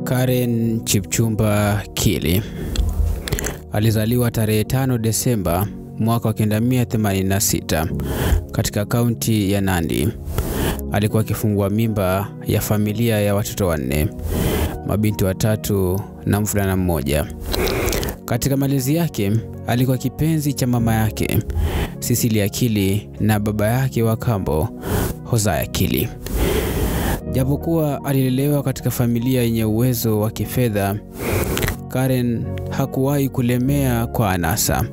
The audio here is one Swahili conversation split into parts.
Karen Chipchumba Kili alizaliwa tarehe 5 Desemba mwaka wa 1986 katika kaunti ya Nandi. Alikuwa akifungua mimba ya familia ya watoto 4, mabinti 3 na mvulana mmoja. Katika malezi yake alikuwa kipenzi cha mama yake Cecilia Kili na baba yake wa kambo Hosea Kili. Japokuwa alilelewa katika familia yenye uwezo wa kifedha, Karen hakuwahi kulemea kwa anasa.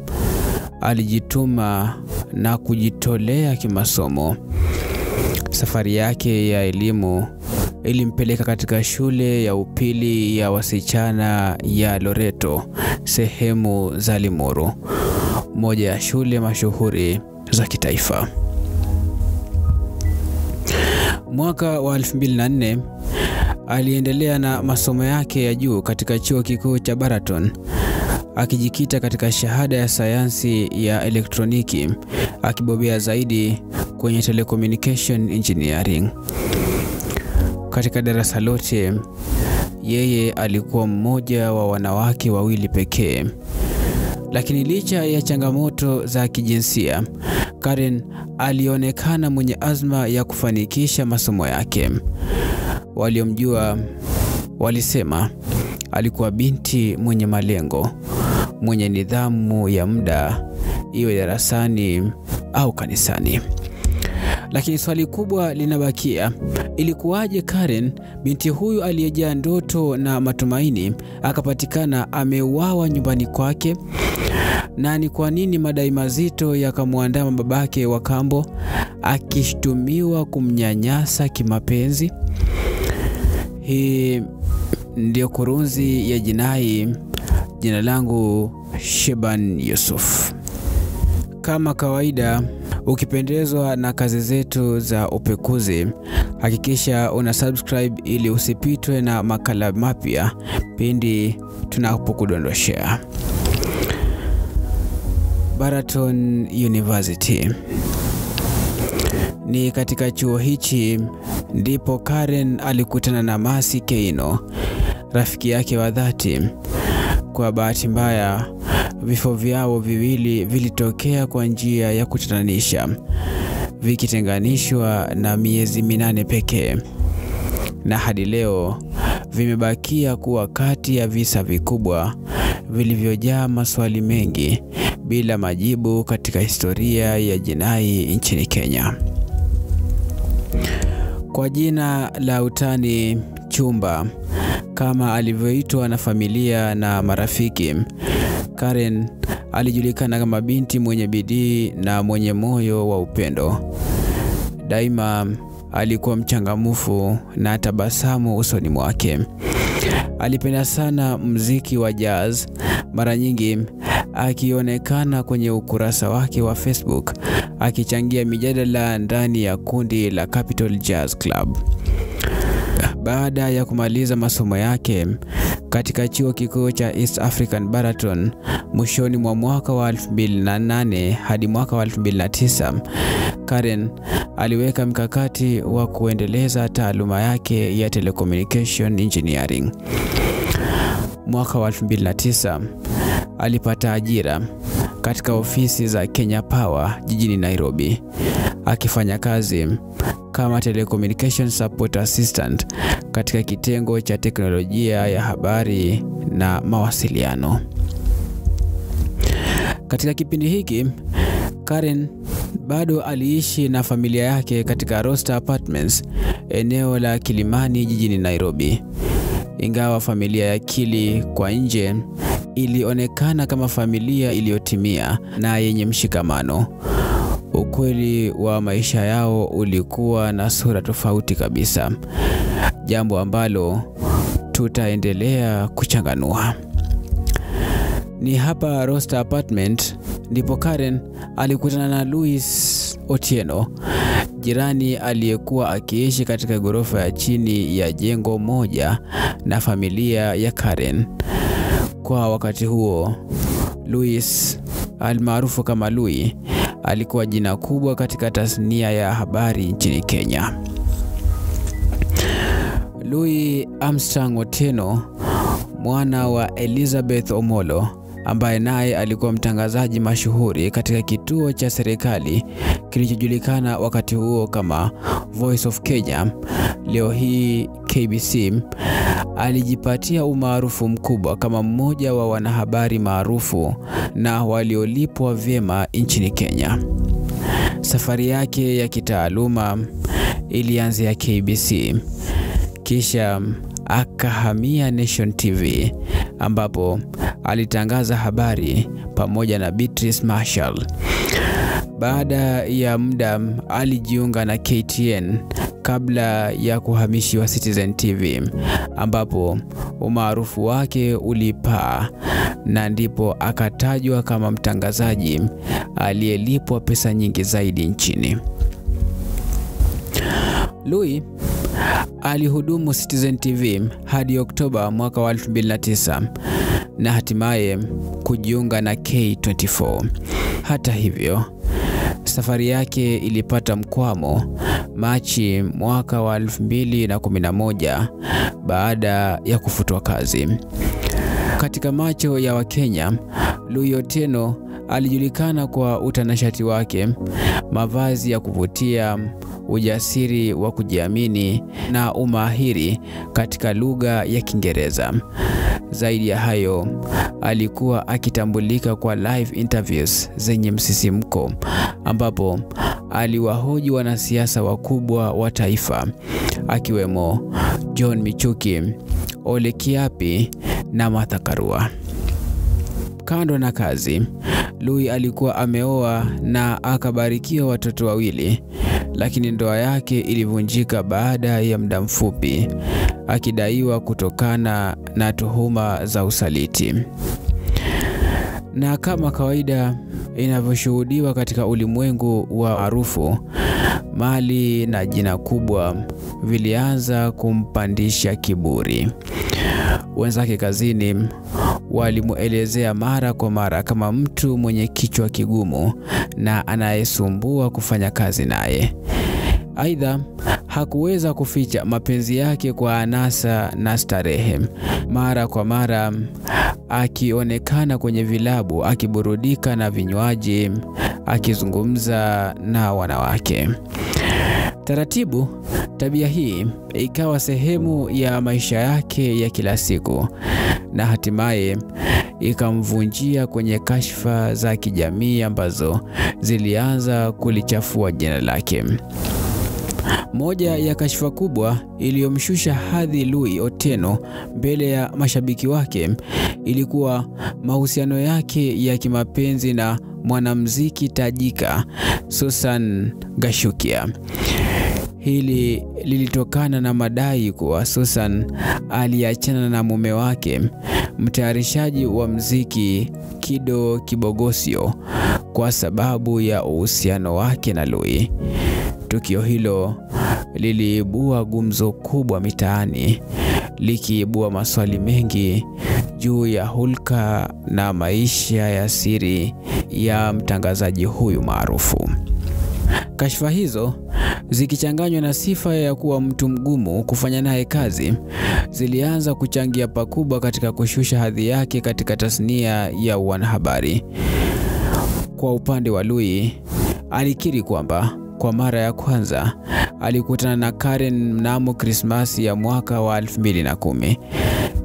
Alijituma na kujitolea kimasomo. Safari yake ya elimu ilimpeleka katika shule ya upili ya wasichana ya Loreto, sehemu za Limuru, moja ya shule mashuhuri za kitaifa. Mwaka wa 2004 aliendelea na masomo yake ya juu katika chuo kikuu cha Baraton, akijikita katika shahada ya sayansi ya elektroniki, akibobea zaidi kwenye telecommunication engineering. Katika darasa lote, yeye alikuwa mmoja wa wanawake 2 pekee. Lakini licha ya changamoto za kijinsia, Karen alionekana mwenye azma ya kufanikisha masomo yake. Waliomjua walisema alikuwa binti mwenye malengo, mwenye nidhamu ya muda, iwe darasani au kanisani. Lakini swali kubwa linabakia, ilikuwaje Karen, binti huyu aliyejaa ndoto na matumaini, akapatikana ameuawa nyumbani kwake? Na ni kwa nini madai mazito yakamwandama babake wa kambo, akishtumiwa kumnyanyasa kimapenzi? Hii ndio Kurunzi ya Jinai. Jina langu Sheban Yusuf. Kama kawaida, ukipendezwa na kazi zetu za upekuzi, hakikisha una subscribe ili usipitwe na makala mapya pindi tunapokudondoshea. Baraton University. Ni katika chuo hichi ndipo Karen alikutana na Mercy Keino, rafiki yake wa dhati. Kwa bahati mbaya, vifo vyao viwili vilitokea kwa njia ya kutatanisha, vikitenganishwa na miezi 8 pekee. Na hadi leo vimebakia kuwa kati ya visa vikubwa vilivyojaa maswali mengi bila majibu katika historia ya jinai nchini Kenya. Kwa jina la utani Chumba, kama alivyoitwa na familia na marafiki, Karen alijulikana kama binti mwenye bidii na mwenye moyo wa upendo. Daima alikuwa mchangamfu na tabasamu usoni mwake. Alipenda sana muziki wa jazz, mara nyingi akionekana kwenye ukurasa wake wa Facebook akichangia mijadala ndani ya kundi la Capital Jazz Club. Baada ya kumaliza masomo yake katika chuo kikuu cha East African Baraton mwishoni mwa mwaka wa 2008 hadi mwaka wa 2009, Karen aliweka mkakati wa kuendeleza taaluma yake ya telecommunication engineering. Mwaka wa 2009 alipata ajira katika ofisi za Kenya Power jijini Nairobi, akifanya kazi kama telecommunication support assistant katika kitengo cha teknolojia ya habari na mawasiliano. Katika kipindi hiki, Karen bado aliishi na familia yake katika Roster Apartments, eneo la Kilimani jijini Nairobi. Ingawa familia ya Kili kwa nje ilionekana kama familia iliyotimia na yenye mshikamano, ukweli wa maisha yao ulikuwa na sura tofauti kabisa, jambo ambalo tutaendelea kuchanganua. Ni hapa Roster Apartment ndipo Karen alikutana na Louis Otieno, jirani aliyekuwa akiishi katika ghorofa ya chini ya jengo moja na familia ya Karen. Kwa wakati huo, Louis, almaarufu kama Louis, alikuwa jina kubwa katika tasnia ya habari nchini Kenya. Louis Armstrong Otieno, mwana wa Elizabeth Omolo, ambaye naye alikuwa mtangazaji mashuhuri katika kituo cha serikali kilichojulikana wakati huo kama Voice of Kenya, leo hii KBC, alijipatia umaarufu mkubwa kama mmoja wa wanahabari maarufu na waliolipwa vyema nchini Kenya. Safari yake ya kitaaluma ilianzia KBC, kisha akahamia Nation TV ambapo alitangaza habari pamoja na Beatrice Marshall. Baada ya muda alijiunga na KTN kabla ya kuhamishiwa Citizen TV ambapo umaarufu wake ulipaa na ndipo akatajwa kama mtangazaji aliyelipwa pesa nyingi zaidi nchini. Louis alihudumu Citizen TV hadi Oktoba mwaka wa 2009 na hatimaye kujiunga na K24. Hata hivyo, safari yake ilipata mkwamo Machi mwaka wa 2011 baada ya kufutwa kazi. Katika macho ya Wakenya, Louis Otieno alijulikana kwa utanashati wake, mavazi ya kuvutia, ujasiri wa kujiamini na umahiri katika lugha ya Kiingereza. Zaidi ya hayo, alikuwa akitambulika kwa live interviews zenye msisimko ambapo aliwahoji wanasiasa wakubwa wa taifa akiwemo John Michuki, Ole Kiapi na Martha Karua. Kando na kazi, Louis alikuwa ameoa na akabarikiwa watoto wawili, lakini ndoa yake ilivunjika baada ya muda mfupi, akidaiwa kutokana na tuhuma za usaliti. Na kama kawaida inavyoshuhudiwa katika ulimwengu wa maarufu, mali na jina kubwa vilianza kumpandisha kiburi. Wenzake kazini walimuelezea mara kwa mara kama mtu mwenye kichwa kigumu na anayesumbua kufanya kazi naye. Aidha, hakuweza kuficha mapenzi yake kwa anasa na starehe, mara kwa mara akionekana kwenye vilabu akiburudika na vinywaji, akizungumza na wanawake. Taratibu, tabia hii ikawa sehemu ya maisha yake ya kila siku na hatimaye ikamvunjia kwenye kashfa za kijamii ambazo zilianza kulichafua jina lake. Moja ya kashfa kubwa iliyomshusha hadhi Louis Otieno mbele ya mashabiki wake ilikuwa mahusiano yake ya kimapenzi na mwanamuziki tajika Susan Gashukia. Hili lilitokana na madai kuwa Susan aliachana na mume wake, mtayarishaji wa muziki Kido Kibogosio, kwa sababu ya uhusiano wake na Louis. Tukio hilo liliibua gumzo kubwa mitaani, likiibua maswali mengi juu ya hulka na maisha ya siri ya mtangazaji huyu maarufu. Kashfa hizo, zikichanganywa na sifa ya kuwa mtu mgumu kufanya naye kazi, zilianza kuchangia pakubwa katika kushusha hadhi yake katika tasnia ya wanahabari. Kwa upande wa Louis, alikiri kwamba kwa mara ya kwanza alikutana na Karen mnamo Krismasi ya mwaka wa 2010,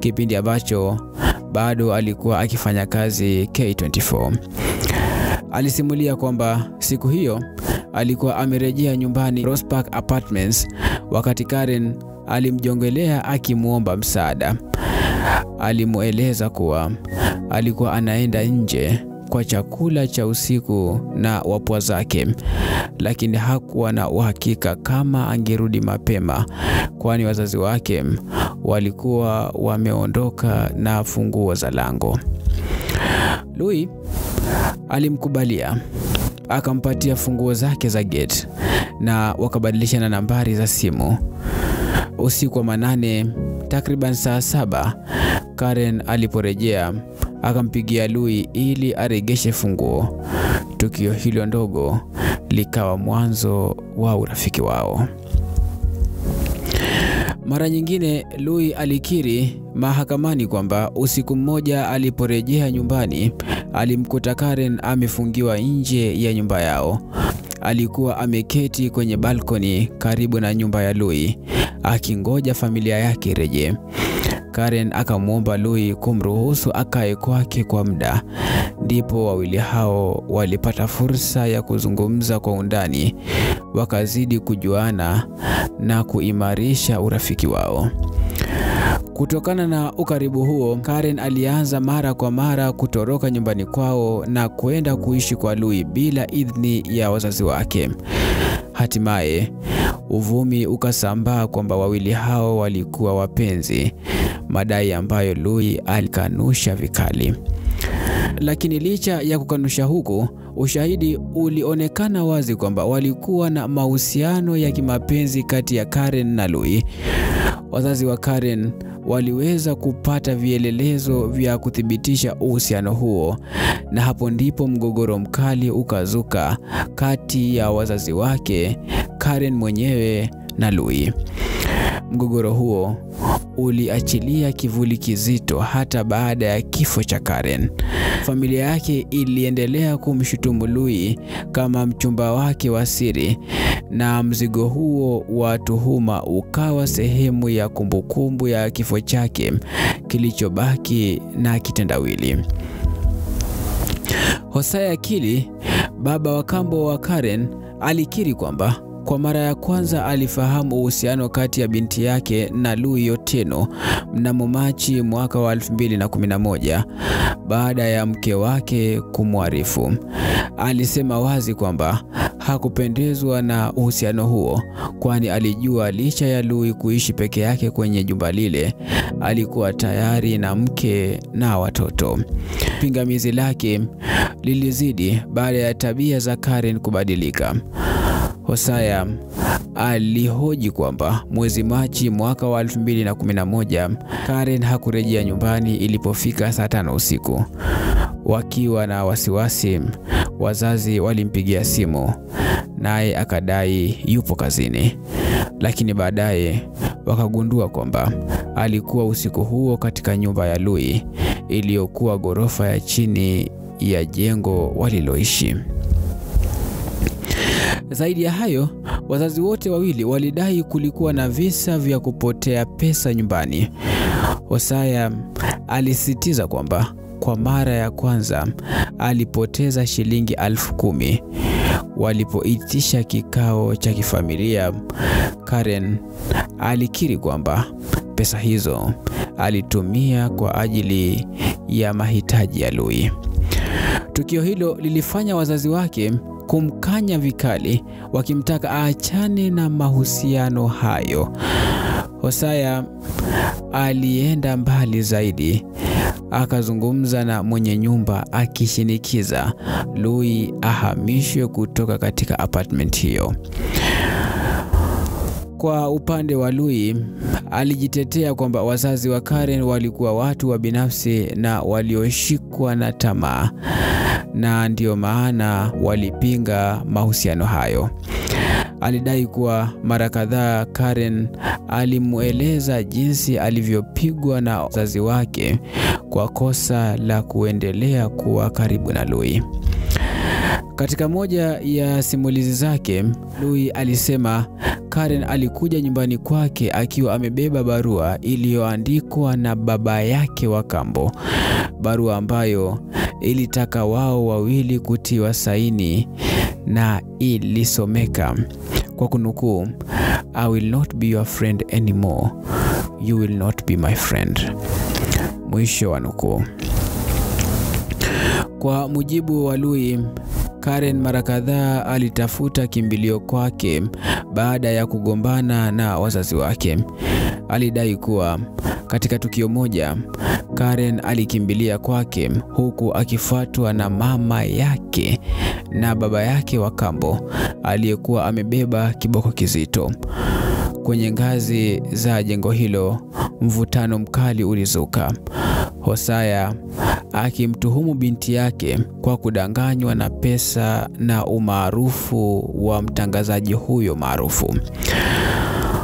kipindi ambacho bado alikuwa akifanya kazi K24. Alisimulia kwamba siku hiyo alikuwa amerejea nyumbani Rose Park Apartments wakati Karen alimjongelea akimuomba msaada. Alimueleza kuwa alikuwa anaenda nje kwa chakula cha usiku na wapwa zake, lakini hakuwa na uhakika kama angerudi mapema kwani wazazi wake walikuwa wameondoka na funguo za lango. Louis alimkubalia, akampatia funguo zake za gate na wakabadilishana nambari za simu. Usiku wa manane, takriban saa 7, Karen aliporejea akampigia Louis ili aregeshe funguo. Tukio hilo ndogo likawa mwanzo wa urafiki wao. Mara nyingine Louis alikiri mahakamani kwamba usiku mmoja aliporejea nyumbani alimkuta Karen amefungiwa nje ya nyumba yao. Alikuwa ameketi kwenye balkoni karibu na nyumba ya Louis akingoja familia yake irejee. Karen akamwomba Louis kumruhusu akae kwake kwa muda. Ndipo wawili hao walipata fursa ya kuzungumza kwa undani, wakazidi kujuana na kuimarisha urafiki wao. Kutokana na ukaribu huo, Karen alianza mara kwa mara kutoroka nyumbani kwao na kwenda kuishi kwa Louis bila idhini ya wazazi wake. Hatimaye uvumi ukasambaa kwamba wawili hao walikuwa wapenzi, madai ambayo Louis alikanusha vikali. Lakini licha ya kukanusha huku, ushahidi ulionekana wazi kwamba walikuwa na mahusiano ya kimapenzi kati ya Karen na Louis. Wazazi wa Karen waliweza kupata vielelezo vya kuthibitisha uhusiano huo, na hapo ndipo mgogoro mkali ukazuka kati ya wazazi wake, Karen mwenyewe na Louis. Mgogoro huo uliachilia kivuli kizito hata baada ya kifo cha Karen. Familia yake iliendelea kumshutumu Louis kama mchumba wake wa siri, na mzigo huo wa tuhuma ukawa sehemu ya kumbukumbu ya kifo chake kilichobaki na kitendawili. Hosea Akili, baba wa kambo wa Karen, alikiri kwamba kwa mara ya kwanza alifahamu uhusiano kati ya binti yake na Louis Otieno mnamo Machi mwaka wa 2011 baada ya mke wake kumwarifu. Alisema wazi kwamba hakupendezwa na uhusiano huo, kwani alijua licha ya Louis kuishi peke yake kwenye jumba lile, alikuwa tayari na mke na watoto. Pingamizi lake lilizidi baada ya tabia za Karen kubadilika. Hosea alihoji kwamba mwezi Machi mwaka wa 2011 Karen hakurejea nyumbani ilipofika saa 5 usiku. Wakiwa na wasiwasi, wazazi walimpigia simu, naye akadai yupo kazini. Lakini baadaye wakagundua kwamba alikuwa usiku huo katika nyumba ya Louis iliyokuwa ghorofa ya chini ya jengo waliloishi. Zaidi ya hayo, wazazi wote wawili walidai kulikuwa na visa vya kupotea pesa nyumbani. Hosea alisisitiza kwamba kwa mara ya kwanza alipoteza shilingi 10,000. Walipoitisha kikao cha kifamilia, Karen alikiri kwamba pesa hizo alitumia kwa ajili ya mahitaji ya Louis. Tukio hilo lilifanya wazazi wake kumkanya vikali, wakimtaka aachane na mahusiano hayo. Hosea alienda mbali zaidi, akazungumza na mwenye nyumba akishinikiza Louis ahamishwe kutoka katika apartment hiyo. Kwa upande wa Louis, alijitetea kwamba wazazi wa Karen walikuwa watu wa binafsi na walioshikwa na tamaa, na ndio maana walipinga mahusiano hayo. Alidai kuwa mara kadhaa Karen alimueleza jinsi alivyopigwa na wazazi wake kwa kosa la kuendelea kuwa karibu na Louis. Katika moja ya simulizi zake, Louis alisema Karen alikuja nyumbani kwake akiwa amebeba barua iliyoandikwa na baba yake wa kambo, barua ambayo ilitaka wao wawili kutiwa saini, na ilisomeka kwa kunukuu, I will not be your friend anymore, you will not be my friend. Mwisho wa nukuu. Kwa mujibu wa Louis, Karen mara kadhaa alitafuta kimbilio kwake baada ya kugombana na wazazi wake. Alidai kuwa katika tukio moja, Karen alikimbilia kwake huku akifuatwa na mama yake na baba yake wa kambo aliyekuwa amebeba kiboko kizito. Kwenye ngazi za jengo hilo, mvutano mkali ulizuka. Hosea akimtuhumu binti yake kwa kudanganywa na pesa na umaarufu wa mtangazaji huyo maarufu.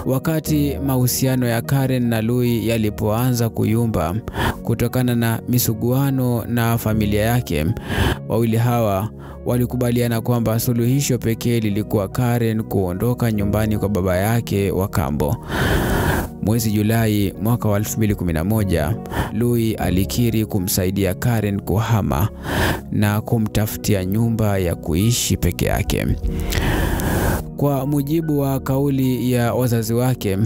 Wakati mahusiano ya Karen na Louis yalipoanza kuyumba kutokana na misuguano na familia yake, wawili hawa walikubaliana kwamba suluhisho pekee lilikuwa Karen kuondoka nyumbani kwa baba yake wa kambo. Mwezi Julai mwaka wa 2011, Louis alikiri kumsaidia Karen kuhama na kumtafutia nyumba ya kuishi peke yake. Kwa mujibu wa kauli ya wazazi wake,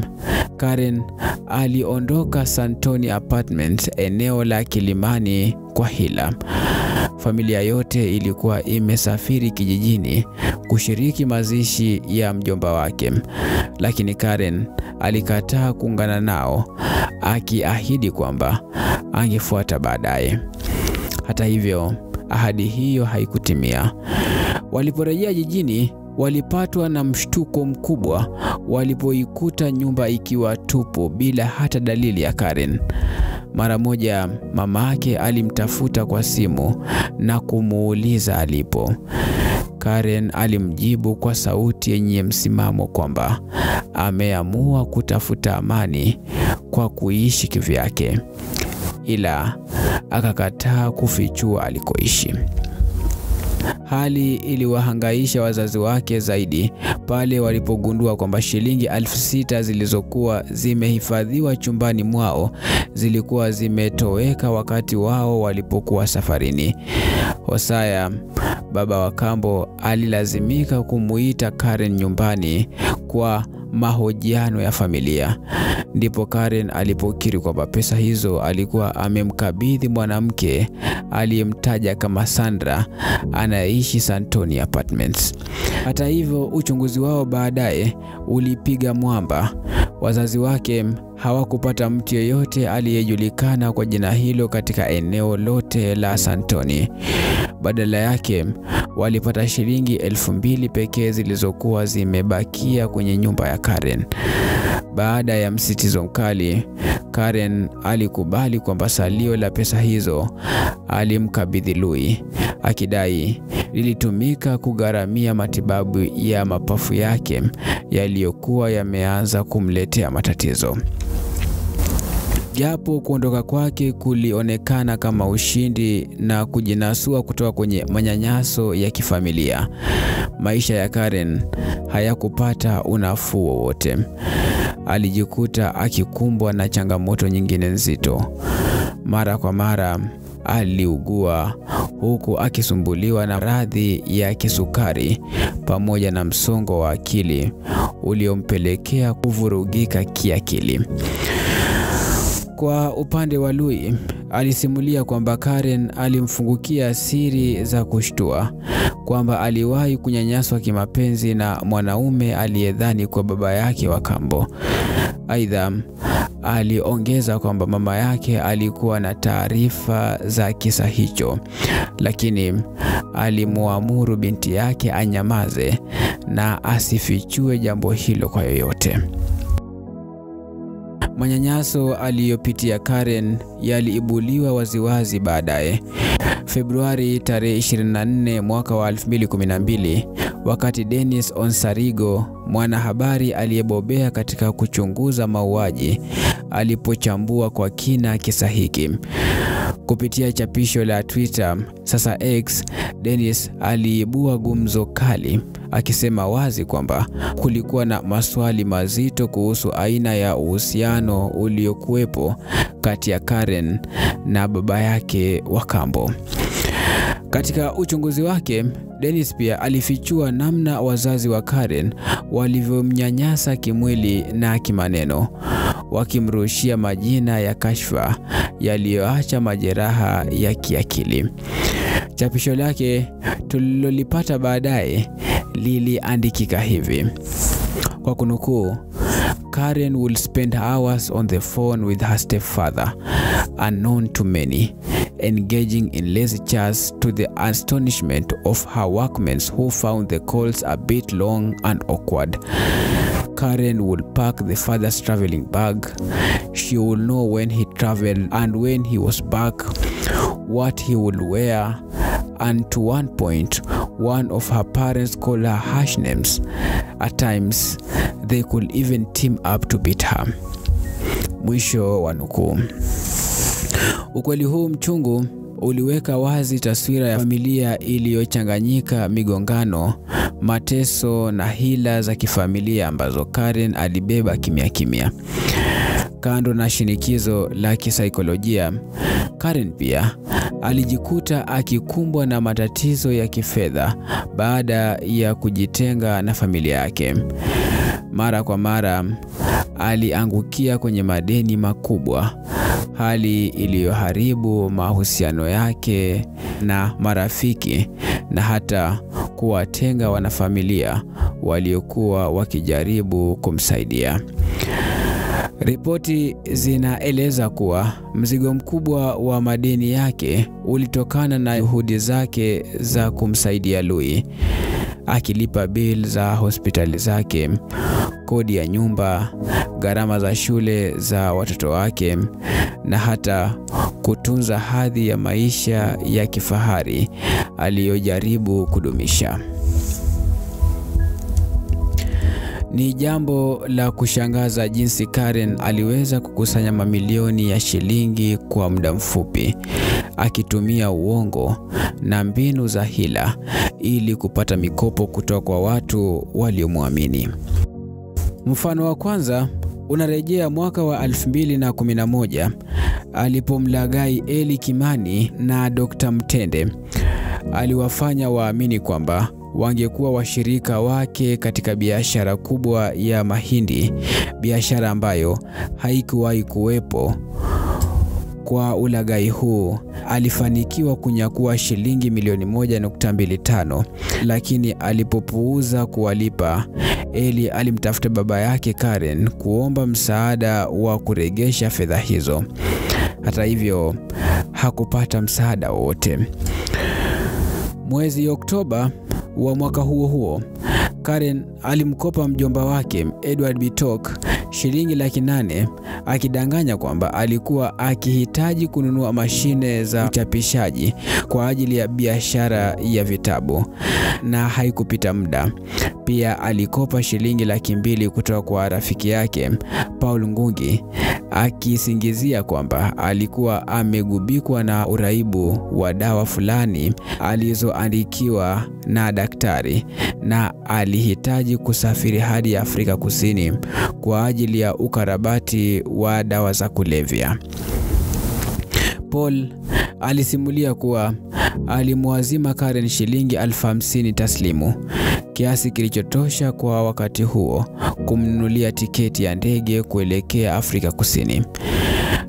Karen aliondoka Santoni Apartments, eneo la Kilimani, kwa hila. Familia yote ilikuwa imesafiri kijijini kushiriki mazishi ya mjomba wake, lakini Karen alikataa kuungana nao, akiahidi kwamba angefuata baadaye. Hata hivyo, ahadi hiyo haikutimia. Waliporejea jijini, walipatwa na mshtuko mkubwa walipoikuta nyumba ikiwa tupu bila hata dalili ya Karen. Mara moja mama yake alimtafuta kwa simu na kumuuliza alipo. Karen alimjibu kwa sauti yenye msimamo kwamba ameamua kutafuta amani kwa kuishi kivyake, ila akakataa kufichua alikoishi. Hali iliwahangaisha wazazi wake zaidi pale walipogundua kwamba shilingi 6,000 zilizokuwa zimehifadhiwa chumbani mwao zilikuwa zimetoweka wakati wao walipokuwa safarini. Hosaya, baba wa kambo, alilazimika kumuita Karen nyumbani kwa mahojiano ya familia. Ndipo Karen alipokiri kwamba pesa hizo alikuwa amemkabidhi mwanamke aliyemtaja kama Sandra, anaishi Santoni Apartments. Hata hivyo, uchunguzi wao baadaye ulipiga mwamba. Wazazi wake hawakupata mtu yeyote aliyejulikana kwa jina hilo katika eneo lote la Santoni. Badala yake, walipata shilingi 2,000 pekee zilizokuwa zimebakia kwenye nyumba ya Karen. Baada ya msitizo mkali, Karen alikubali kwamba salio la pesa hizo alimkabidhi Louis, akidai lilitumika kugharamia matibabu ya mapafu yake yaliyokuwa yameanza kumletea matatizo. Japo kuondoka kwake kulionekana kama ushindi na kujinasua kutoka kwenye manyanyaso ya kifamilia, maisha ya Karen hayakupata unafuu wowote. Alijikuta akikumbwa na changamoto nyingine nzito. Mara kwa mara aliugua, huku akisumbuliwa na maradhi ya kisukari pamoja na msongo wa akili uliompelekea kuvurugika kiakili. Kwa upande wa Louis, alisimulia kwamba Karen alimfungukia siri za kushtua, kwamba aliwahi kunyanyaswa kimapenzi na mwanaume aliyedhani kwa baba yake wa kambo. Aidha, aliongeza kwamba mama yake alikuwa na taarifa za kisa hicho, lakini alimuamuru binti yake anyamaze na asifichue jambo hilo kwa yoyote. Manyanyaso aliyopitia Karen yaliibuliwa waziwazi baadaye. Februari tarehe 24 mwaka wa 2012, wakati Dennis Onsarigo, mwanahabari aliyebobea katika kuchunguza mauaji, alipochambua kwa kina kisa hiki. Kupitia chapisho la Twitter, sasa X, Dennis aliibua gumzo kali, akisema wazi kwamba kulikuwa na maswali mazito kuhusu aina ya uhusiano uliokuwepo kati ya Karen na baba yake wa kambo. Katika uchunguzi wake, Dennis pia alifichua namna wazazi wa Karen walivyomnyanyasa kimwili na kimaneno, wakimrushia majina ya kashfa yaliyoacha majeraha ya kiakili. Chapisho lake tulilolipata baadaye liliandikika hivi, kwa kunukuu: Karen will spend hours on the phone with her stepfather, unknown to many, engaging in lazy chats to the astonishment of her workmen who found the calls a bit long and awkward. Karen will pack the father's traveling bag. She will know when he traveled and when he was back, what he would wear, and to one point, one of her parents called her harsh names. At times, they could even team up to beat her. Mwisho wa nukuu. Ukweli huu mchungu uliweka wazi taswira ya familia iliyochanganyika, migongano, mateso na hila za kifamilia ambazo Karen alibeba kimya kimya. Kando na shinikizo la kisaikolojia, Karen pia alijikuta akikumbwa na matatizo ya kifedha baada ya kujitenga na familia yake. Mara kwa mara aliangukia kwenye madeni makubwa, hali iliyoharibu mahusiano yake na marafiki na hata kuwatenga wanafamilia waliokuwa wakijaribu kumsaidia. Ripoti zinaeleza kuwa mzigo mkubwa wa madeni yake ulitokana na juhudi zake za kumsaidia Louis, akilipa bill za hospitali zake, kodi ya nyumba, gharama za shule za watoto wake na hata kutunza hadhi ya maisha ya kifahari aliyojaribu kudumisha. Ni jambo la kushangaza jinsi Karen aliweza kukusanya mamilioni ya shilingi kwa muda mfupi, akitumia uongo na mbinu za hila ili kupata mikopo kutoka kwa watu waliomwamini. Mfano wa kwanza unarejea mwaka wa 2011 alipomlaghai Eli Kimani na Dr. Mtende. Aliwafanya waamini kwamba wangekuwa washirika wake katika biashara kubwa ya mahindi, biashara ambayo haikuwahi kuwepo. Kwa ulaghai huu alifanikiwa kunyakua shilingi milioni 1.25, lakini alipopuuza kuwalipa, Eli alimtafuta baba yake Karen kuomba msaada wa kurejesha fedha hizo. Hata hivyo, hakupata msaada wote. Mwezi Oktoba wa mwaka huo huo, Karen alimkopa mjomba wake Edward Bitok shilingi 800,000 akidanganya kwamba alikuwa akihitaji kununua mashine za uchapishaji kwa ajili ya biashara ya vitabu. Na haikupita muda, pia alikopa shilingi 200,000 kutoka kwa rafiki yake Paul Ngugi, akisingizia kwamba alikuwa amegubikwa na uraibu wa dawa fulani alizoandikiwa na daktari na alihitaji kusafiri hadi Afrika Kusini kwa ajili ya ukarabati wa dawa za kulevya. Paul alisimulia kuwa alimwazima Karen shilingi 50,000 taslimu, kiasi kilichotosha kwa wakati huo kumnunulia tiketi ya ndege kuelekea Afrika Kusini.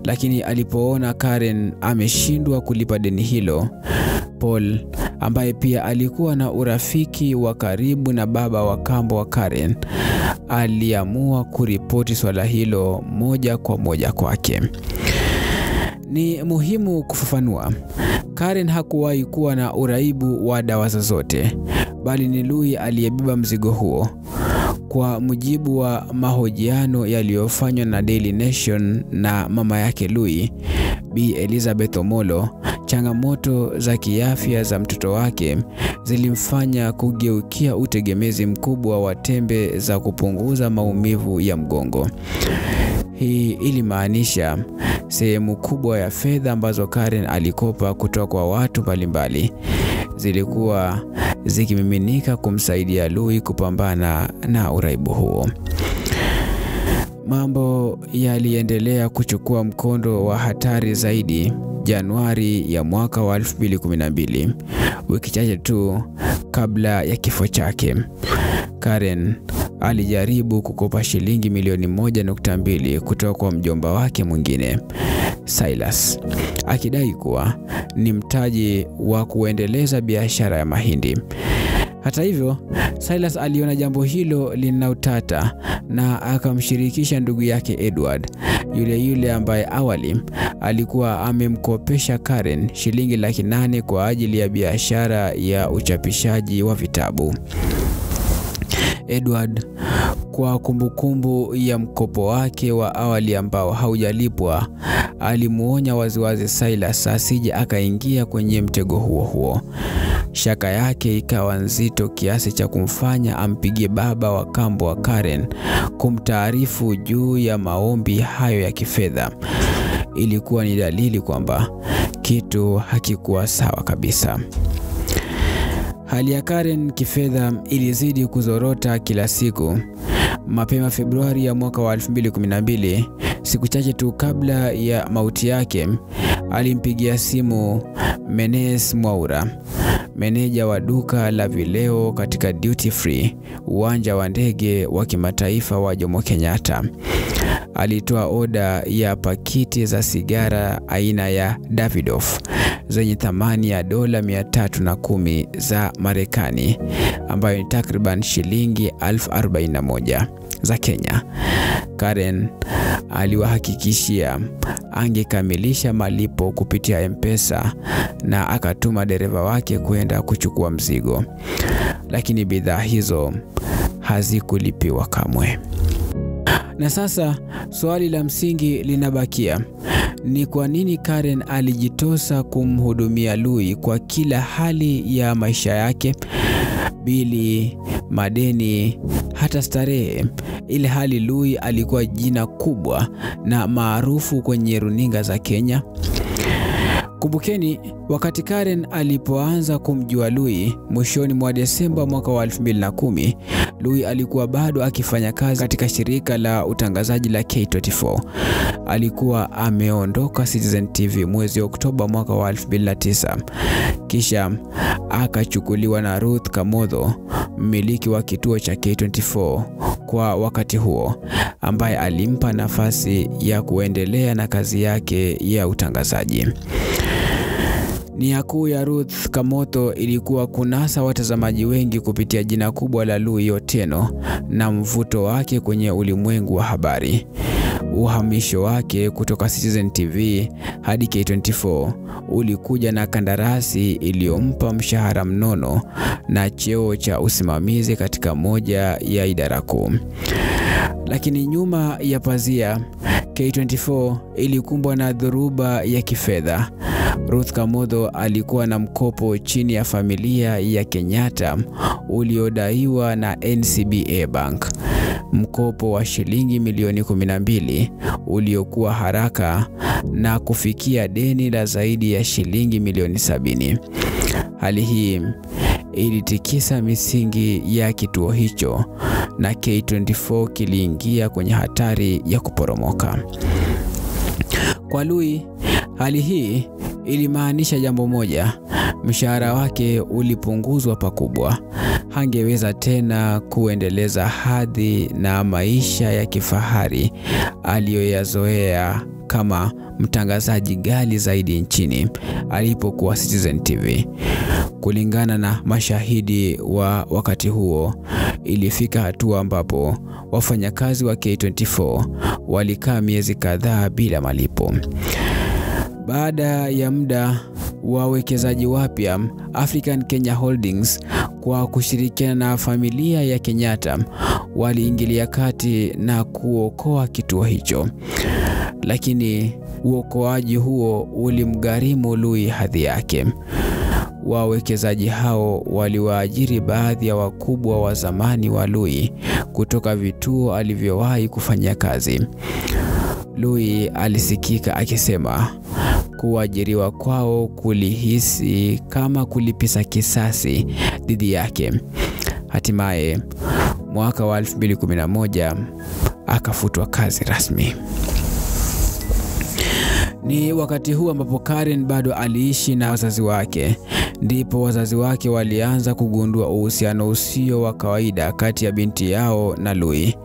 Lakini alipoona Karen ameshindwa kulipa deni hilo, Paul, ambaye pia alikuwa na urafiki wa karibu na baba wa kambo wa Karen, aliamua kuripoti swala hilo moja kwa moja kwake. Ni muhimu kufafanua, Karen hakuwahi kuwa na uraibu wa dawa zozote, bali ni Louis aliyebeba mzigo huo. Kwa mujibu wa mahojiano yaliyofanywa na Daily Nation na mama yake Louis, Bi Elizabeth Omolo, changamoto za kiafya za mtoto wake zilimfanya kugeukia utegemezi mkubwa wa tembe za kupunguza maumivu ya mgongo. Hii ilimaanisha sehemu kubwa ya fedha ambazo Karen alikopa kutoka kwa watu mbalimbali zilikuwa zikimiminika kumsaidia Louis kupambana na uraibu huo. Mambo yaliendelea kuchukua mkondo wa hatari zaidi Januari ya mwaka wa 2012, wiki chache tu kabla ya kifo chake. Karen alijaribu kukopa shilingi milioni 1.2 kutoka kwa mjomba wake mwingine, Silas, akidai kuwa ni mtaji wa kuendeleza biashara ya mahindi. Hata hivyo, Silas aliona jambo hilo lina utata na akamshirikisha ndugu yake Edward, yule ambaye awali alikuwa amemkopesha Karen shilingi 800,000 kwa ajili ya biashara ya uchapishaji wa vitabu. Edward, kwa kumbukumbu ya mkopo wake wa awali ambao haujalipwa, alimuonya waziwazi Silas asije akaingia kwenye mtego huo. Shaka yake ikawa nzito kiasi cha kumfanya ampigie baba wa kambo wa Karen kumtaarifu juu ya maombi hayo ya kifedha. Ilikuwa ni dalili kwamba kitu hakikuwa sawa kabisa. Hali ya Karen kifedha ilizidi kuzorota kila siku. Mapema Februari ya mwaka wa 2012, siku chache tu kabla ya mauti yake, alimpigia simu Menes Mwaura, meneja wa duka la vileo katika duty free uwanja wa ndege wa kimataifa wa Jomo Kenyatta. Alitoa oda ya pakiti za sigara aina ya Davidoff zenye thamani ya dola 310 za Marekani, ambayo ni takriban shilingi 1041 za Kenya. Karen aliwahakikishia angekamilisha malipo kupitia M-Pesa na akatuma dereva wake kwenda kuchukua mzigo, lakini bidhaa hizo hazikulipiwa kamwe. Na sasa swali la msingi linabakia: ni kwa nini Karen alijitosa kumhudumia Lui kwa kila hali ya maisha yake, bili, madeni, hata starehe, ili hali Lui alikuwa jina kubwa na maarufu kwenye runinga za Kenya? Kumbukeni, wakati Karen alipoanza kumjua Lui mwishoni mwa Desemba mwaka wa 2010, Lui alikuwa bado akifanya kazi katika shirika la utangazaji la K24. Alikuwa ameondoka Citizen TV mwezi Oktoba mwaka wa 2009. Kisha akachukuliwa na Ruth Kamotho, mmiliki wa kituo cha K24 kwa wakati huo, ambaye alimpa nafasi ya kuendelea na kazi yake ya utangazaji. Nia kuu ya Ruth Kamotho ilikuwa kunasa watazamaji wengi kupitia jina kubwa la Lui Otieno na mvuto wake kwenye ulimwengu wa habari. Uhamisho wake kutoka Citizen TV hadi K24 ulikuja na kandarasi iliyompa mshahara mnono na cheo cha usimamizi katika moja ya idara kuu. Lakini nyuma ya pazia, K24 ilikumbwa na dhoruba ya kifedha. Ruth Kamotho alikuwa na mkopo chini ya familia ya Kenyatta uliodaiwa na NCBA Bank. Mkopo wa shilingi milioni 12 uliokuwa haraka na kufikia deni la zaidi ya shilingi milioni 70. Hali hii ilitikisa misingi ya kituo hicho na K24 kiliingia kwenye hatari ya kuporomoka. Kwa Lui, hali hii ilimaanisha jambo moja: mshahara wake ulipunguzwa pakubwa. Hangeweza tena kuendeleza hadhi na maisha ya kifahari aliyoyazoea kama mtangazaji ghali zaidi nchini alipokuwa Citizen TV. Kulingana na mashahidi wa wakati huo, ilifika hatua ambapo wafanyakazi wa K24 walikaa miezi kadhaa bila malipo. Baada ya muda, wawekezaji wapya African Kenya Holdings kwa kushirikiana na familia ya Kenyatta waliingilia kati na kuokoa kituo hicho. Lakini uokoaji huo ulimgharimu Lui hadhi yake. Wawekezaji hao waliwaajiri baadhi ya wakubwa wa zamani wa Lui kutoka vituo alivyowahi kufanya kazi. Lui alisikika akisema kuajiriwa kwao kulihisi kama kulipisa kisasi dhidi yake. Hatimaye mwaka wa 2011 akafutwa kazi rasmi. Ni wakati huu ambapo Karen bado aliishi na wazazi wake, ndipo wazazi wake walianza kugundua uhusiano usio wa kawaida kati ya binti yao na Lui.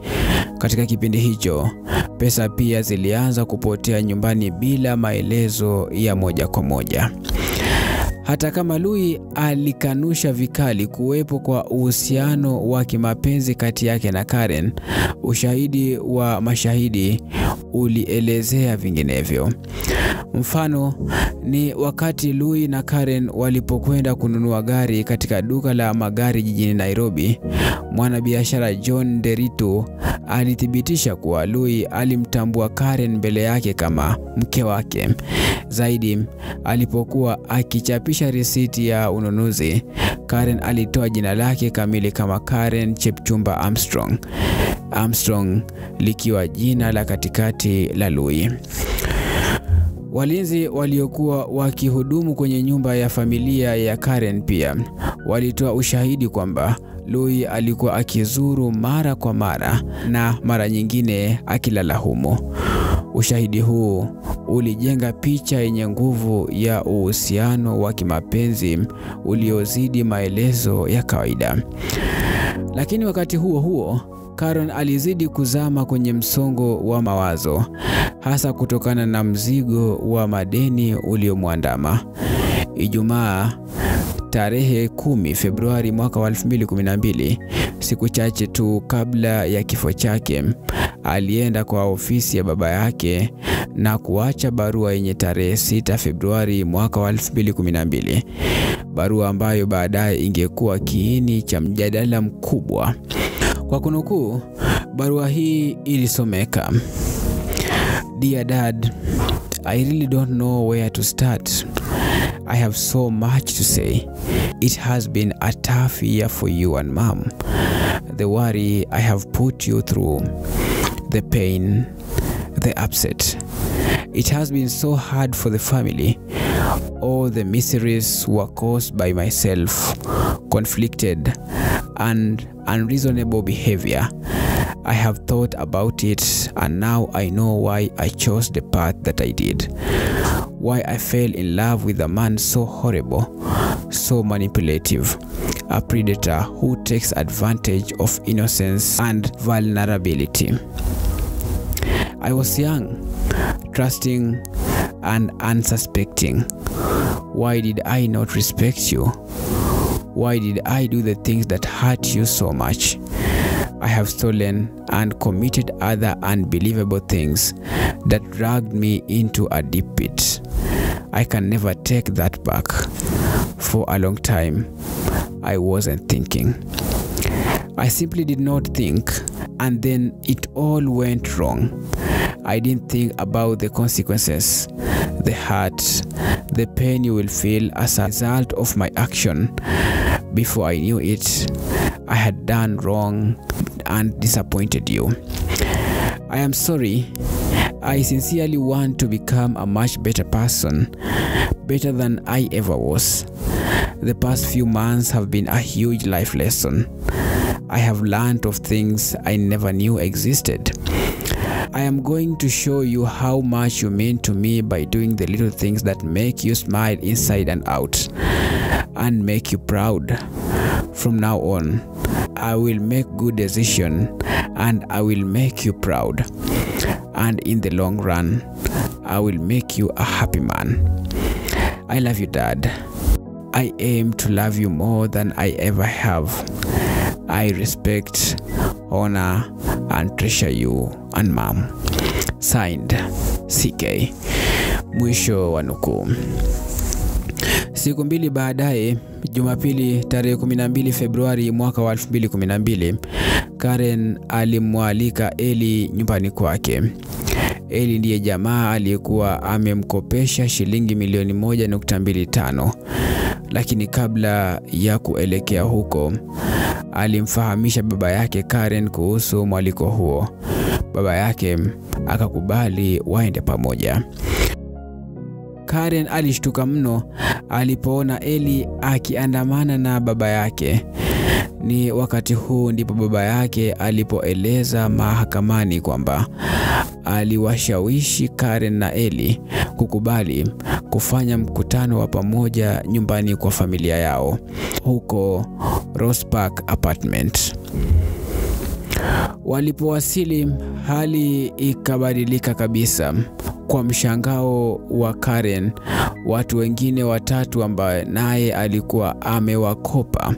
Katika kipindi hicho, pesa pia zilianza kupotea nyumbani bila maelezo ya moja kwa moja. Hata kama Louis alikanusha vikali kuwepo kwa uhusiano wa kimapenzi kati yake na Karen, ushahidi wa mashahidi ulielezea vinginevyo. Mfano ni wakati Louis na Karen walipokwenda kununua gari katika duka la magari jijini Nairobi, mwanabiashara John Derito alithibitisha kuwa Louis alimtambua Karen mbele yake kama mke wake. Zaidi, alipokuwa akichapisha risiti ya ununuzi, Karen alitoa jina lake kamili kama Karen Chepchumba Armstrong. Armstrong likiwa jina la katikati la Louis. Walinzi waliokuwa wakihudumu kwenye nyumba ya familia ya Karen pia walitoa ushahidi kwamba Louis alikuwa akizuru mara kwa mara na mara nyingine akilala humo. Ushahidi huu ulijenga picha yenye nguvu ya uhusiano wa kimapenzi uliozidi maelezo ya kawaida. Lakini wakati huo huo, Karen alizidi kuzama kwenye msongo wa mawazo, hasa kutokana na mzigo wa madeni uliomwandama. Ijumaa tarehe 10 Februari mwaka wa 2012, siku chache tu kabla ya kifo chake, alienda kwa ofisi ya baba yake na kuacha barua yenye tarehe 6 Februari mwaka wa 2012. Barua ambayo baadaye ingekuwa kiini cha mjadala mkubwa. Kwa kunukuu, barua hii ilisomeka: Dear Dad, I really don't know where to start. I have so much to say. It has been a tough year for you and Mom. The worry I have put you through, the pain, the upset. It has been so hard for the family. All the miseries were caused by myself, conflicted and unreasonable behavior. I have thought about it, and now I know why I chose the path that I did. Why I fell in love with a man so horrible, so manipulative, a predator who takes advantage of innocence and vulnerability. I was young, trusting and unsuspecting. Why did I not respect you? Why did I do the things that hurt you so much? I have stolen and committed other unbelievable things that dragged me into a deep pit. I can never take that back. For a long time, I wasn't thinking. I simply did not think, and then it all went wrong. I didn't think about the consequences, the hurt, the pain you will feel as a result of my action. Before I knew it, I had done wrong and disappointed you. I am sorry. I sincerely want to become a much better person, better than I ever was. The past few months have been a huge life lesson. I have learned of things I never knew existed. I am going to show you how much you mean to me by doing the little things that make you smile inside and out and make you proud. From now on, I will make good decisions and I will make you proud. And in the long run, I will make you a happy man. I love you, Dad. I aim to love you more than I ever have. I respect, honor, and treasure you and Mom. Signed, CK. Mwisho wa nukuu. Siku mbili baadaye, Jumapili tarehe 12 Februari mwaka wa 2012, Karen alimwalika Eli nyumbani kwake. Eli ndiye jamaa aliyekuwa amemkopesha shilingi milioni 1.25. Lakini kabla ya kuelekea huko, alimfahamisha baba yake Karen kuhusu mwaliko huo. Baba yake akakubali waende pamoja. Karen alishtuka mno alipoona Eli akiandamana na baba yake. Ni wakati huu ndipo baba yake alipoeleza mahakamani kwamba aliwashawishi Karen na Eli kukubali kufanya mkutano wa pamoja nyumbani kwa familia yao huko Rose Park Apartment. Walipowasili, hali ikabadilika kabisa. Kwa mshangao wa Karen, watu wengine watatu ambao naye alikuwa amewakopa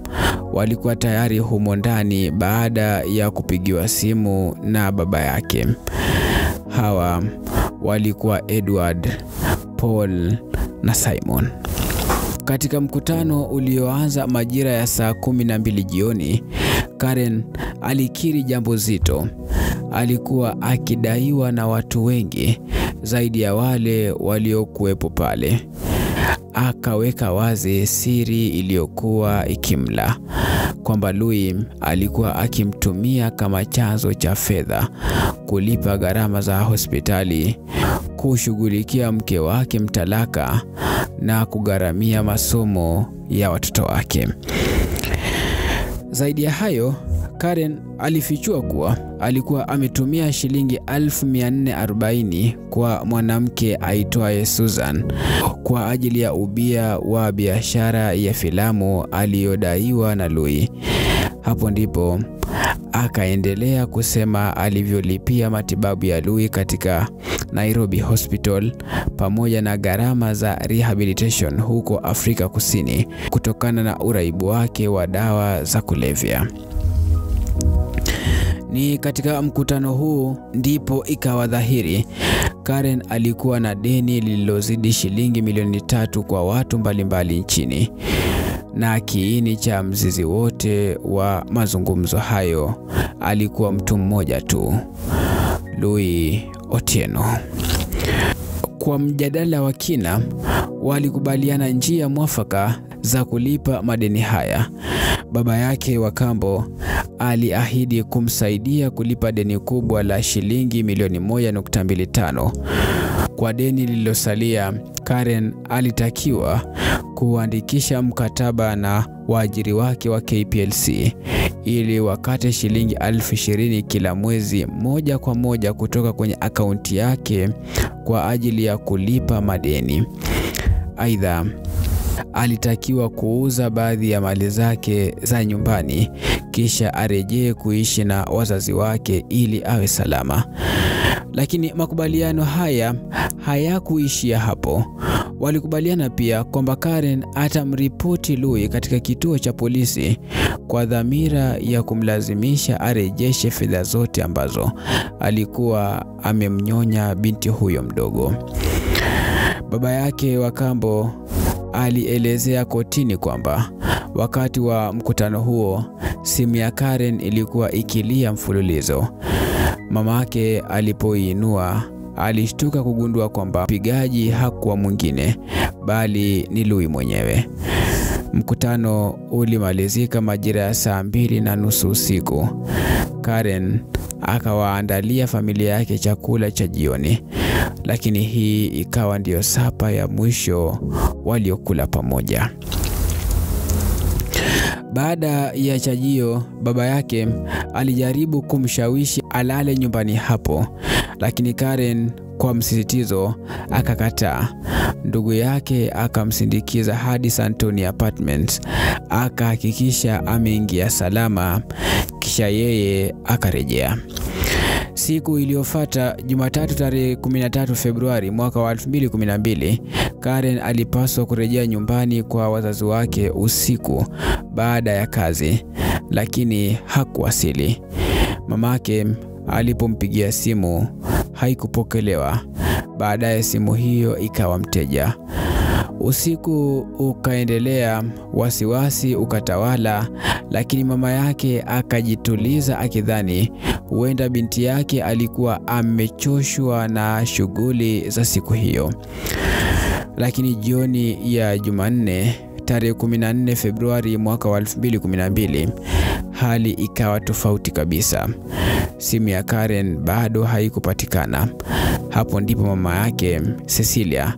walikuwa tayari humo ndani baada ya kupigiwa simu na baba yake. Hawa walikuwa Edward, Paul na Simon. Katika mkutano ulioanza majira ya saa 12 jioni, Karen alikiri jambo zito. Alikuwa akidaiwa na watu wengi zaidi ya wale waliokuwepo pale. Akaweka wazi siri iliyokuwa ikimla, kwamba Louis alikuwa akimtumia kama chanzo cha fedha kulipa gharama za hospitali, kushughulikia mke wake mtalaka na kugharamia masomo ya watoto wake. Zaidi ya hayo, Karen alifichua kuwa alikuwa ametumia shilingi 1440 kwa mwanamke aitwaye Susan kwa ajili ya ubia wa biashara ya filamu aliyodaiwa na Louis. Hapo ndipo akaendelea kusema alivyolipia matibabu ya Louis katika Nairobi Hospital pamoja na gharama za rehabilitation huko Afrika Kusini kutokana na uraibu wake wa dawa za kulevya. Ni katika mkutano huu ndipo ikawa dhahiri Karen alikuwa na deni lililozidi shilingi milioni 3 kwa watu mbalimbali nchini. Na kiini cha mzizi wote wa mazungumzo hayo alikuwa mtu mmoja tu, Louis Otieno. Kwa mjadala wa kina, walikubaliana njia mwafaka za kulipa madeni haya. Baba yake wa kambo aliahidi kumsaidia kulipa deni kubwa la shilingi milioni 1.25. Kwa deni lililosalia, Karen alitakiwa kuandikisha mkataba na waajiri wake wa KPLC ili wakate shilingi 20,000 kila mwezi moja kwa moja kutoka kwenye akaunti yake kwa ajili ya kulipa madeni. Aidha, alitakiwa kuuza baadhi ya mali zake za nyumbani kisha arejee kuishi na wazazi wake ili awe salama. Lakini makubaliano haya hayakuishia hapo. Walikubaliana pia kwamba Karen atamripoti Louis katika kituo cha polisi kwa dhamira ya kumlazimisha arejeshe fedha zote ambazo alikuwa amemnyonya binti huyo mdogo. Baba yake wa kambo alielezea kotini kwamba wakati wa mkutano huo simu ya Karen ilikuwa ikilia mfululizo. Mamake alipoinua alishtuka kugundua kwamba mpigaji hakuwa mwingine bali ni Louis mwenyewe. Mkutano ulimalizika majira ya saa 2:30 usiku. Karen akawaandalia familia yake chakula cha jioni, lakini hii ikawa ndiyo sapa ya mwisho waliokula pamoja. Baada ya chajio, baba yake alijaribu kumshawishi alale nyumbani hapo, lakini Karen kwa msisitizo akakataa. Ndugu yake akamsindikiza hadi Santoni Apartments, akahakikisha ameingia salama, kisha yeye akarejea. Siku iliyofuata, Jumatatu tarehe 13 Februari mwaka wa 2012, Karen alipaswa kurejea nyumbani kwa wazazi wake usiku baada ya kazi, lakini hakuwasili. Mamake alipompigia simu haikupokelewa. Baadaye simu hiyo ikawa mteja. Usiku ukaendelea, wasiwasi ukatawala, lakini mama yake akajituliza akidhani huenda binti yake alikuwa amechoshwa na shughuli za siku hiyo. Lakini jioni ya Jumanne tarehe 14 Februari mwaka wa 2012, hali ikawa tofauti kabisa. Simu ya Karen bado haikupatikana. Hapo ndipo mama yake Cecilia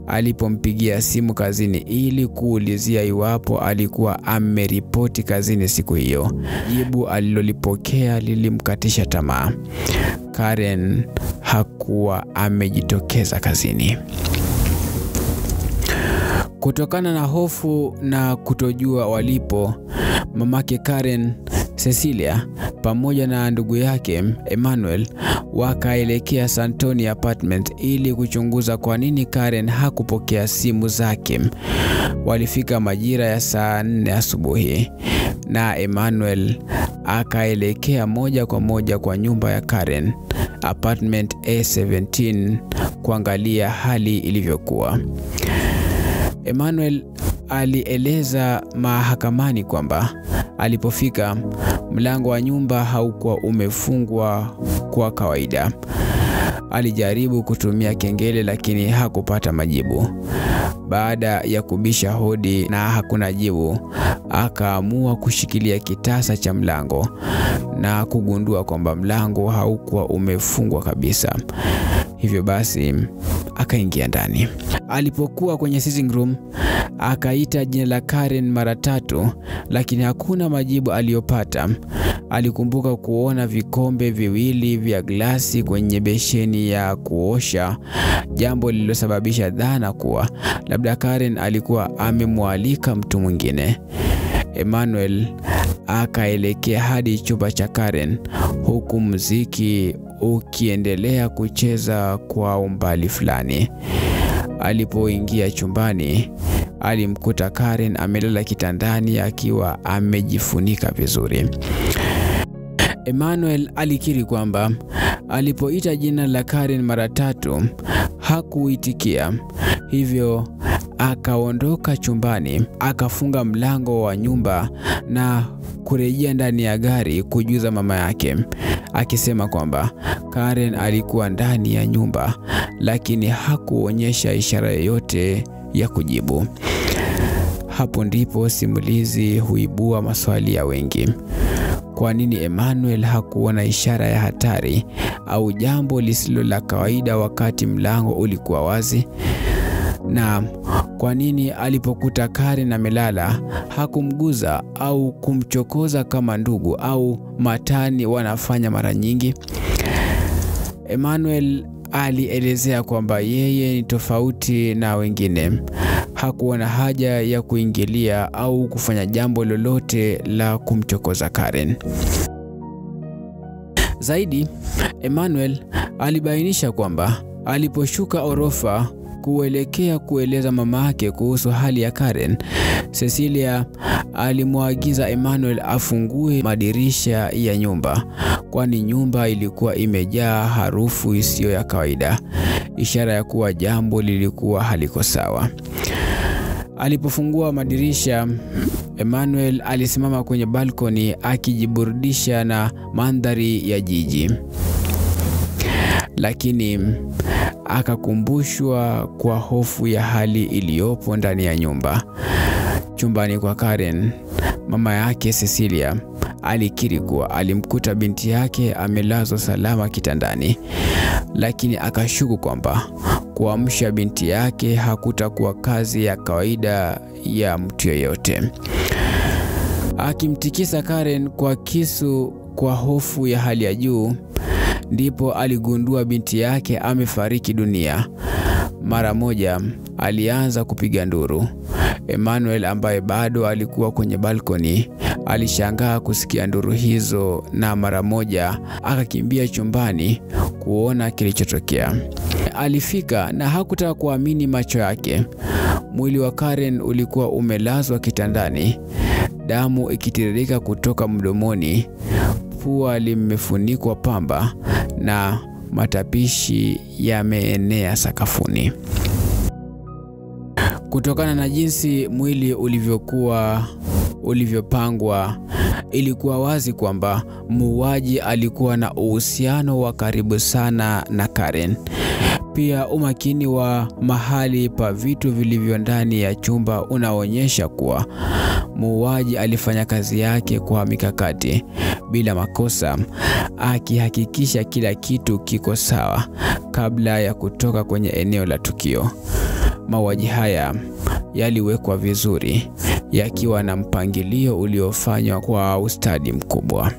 alipompigia simu kazini ili kuulizia iwapo alikuwa ameripoti kazini siku hiyo. Jibu alilolipokea lilimkatisha tamaa. Karen hakuwa amejitokeza kazini. Kutokana na hofu na kutojua walipo, mamake Karen, Cecilia pamoja na ndugu yake Emmanuel wakaelekea Santoni Apartment ili kuchunguza kwa nini Karen hakupokea simu zake. Walifika majira ya saa 4 asubuhi na Emmanuel akaelekea moja kwa moja kwa nyumba ya Karen, Apartment A17, kuangalia hali ilivyokuwa. Emmanuel alieleza mahakamani kwamba alipofika, mlango wa nyumba haukuwa umefungwa kwa kawaida. Alijaribu kutumia kengele lakini hakupata majibu. Baada ya kubisha hodi na hakuna jibu, akaamua kushikilia kitasa cha mlango na kugundua kwamba mlango haukuwa umefungwa kabisa. Hivyo basi akaingia ndani. Alipokuwa kwenye sitting room, akaita jina la Karen mara 3 lakini hakuna majibu aliyopata. Alikumbuka kuona vikombe viwili vya glasi kwenye besheni ya kuosha, jambo lililosababisha dhana kuwa labda Karen alikuwa amemwalika mtu mwingine. Emmanuel akaelekea hadi chumba cha Karen huku muziki ukiendelea kucheza kwa umbali fulani. Alipoingia chumbani, alimkuta Karen amelala kitandani akiwa amejifunika vizuri. Emmanuel alikiri kwamba alipoita jina la Karen mara 3 hakuitikia. Hivyo akaondoka chumbani, akafunga mlango wa nyumba na kurejea ndani ya gari kujuza mama yake, akisema kwamba Karen alikuwa ndani ya nyumba lakini hakuonyesha ishara yoyote ya kujibu. Hapo ndipo simulizi huibua maswali ya wengi. Kwa nini Emmanuel hakuona ishara ya hatari au jambo lisilo la kawaida wakati mlango ulikuwa wazi? Na kwa nini alipokuta Karen amelala hakumguza au kumchokoza kama ndugu au matani wanafanya mara nyingi? Emmanuel alielezea kwamba yeye ni tofauti na wengine. Hakuona haja ya kuingilia au kufanya jambo lolote la kumchokoza Karen. Zaidi, Emmanuel alibainisha kwamba aliposhuka orofa kuelekea kueleza mama yake kuhusu hali ya Karen, Cecilia alimwagiza Emmanuel afungue madirisha ya nyumba, kwani nyumba ilikuwa imejaa harufu isiyo ya kawaida, ishara ya kuwa jambo lilikuwa haliko sawa. Alipofungua madirisha, Emmanuel alisimama kwenye balkoni akijiburudisha na mandhari ya jiji. Lakini akakumbushwa kwa hofu ya hali iliyopo ndani ya nyumba. Chumbani kwa Karen, mama yake Cecilia alikiri kuwa alimkuta binti yake amelazwa salama kitandani, lakini akashuku kwamba kuamsha binti yake hakutakuwa kazi ya kawaida ya mtu yeyote. Akimtikisa Karen kwa kisu kwa hofu ya hali ya juu, ndipo aligundua binti yake amefariki dunia. Mara moja alianza kupiga nduru. Emmanuel, ambaye bado alikuwa kwenye balkoni, alishangaa kusikia nduru hizo na mara moja akakimbia chumbani kuona kilichotokea. Alifika na hakutaka kuamini macho yake. Mwili wa Karen ulikuwa umelazwa kitandani, damu ikitiririka kutoka mdomoni, pua limefunikwa pamba na matapishi yameenea sakafuni. Kutokana na jinsi mwili ulivyopangwa, ilikuwa wazi kwamba muuaji alikuwa na uhusiano wa karibu sana na Karen. Pia umakini wa mahali pa vitu vilivyo ndani ya chumba unaonyesha kuwa muuaji alifanya kazi yake kwa mikakati, bila makosa, akihakikisha kila kitu kiko sawa kabla ya kutoka kwenye eneo la tukio. Mauaji haya yaliwekwa vizuri, yakiwa na mpangilio uliofanywa kwa ustadi mkubwa.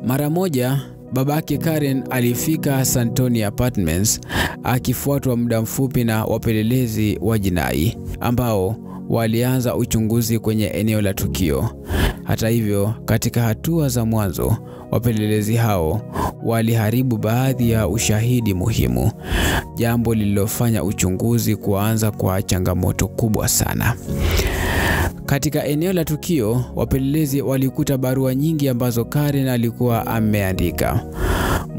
Mara moja babake Karen alifika Santoni Apartments akifuatwa muda mfupi na wapelelezi wa jinai ambao walianza uchunguzi kwenye eneo la tukio. Hata hivyo, katika hatua za mwanzo, wapelelezi hao waliharibu baadhi ya ushahidi muhimu, jambo lililofanya uchunguzi kuanza kwa changamoto kubwa sana. Katika eneo la tukio, wapelelezi walikuta barua nyingi ambazo Karen alikuwa ameandika.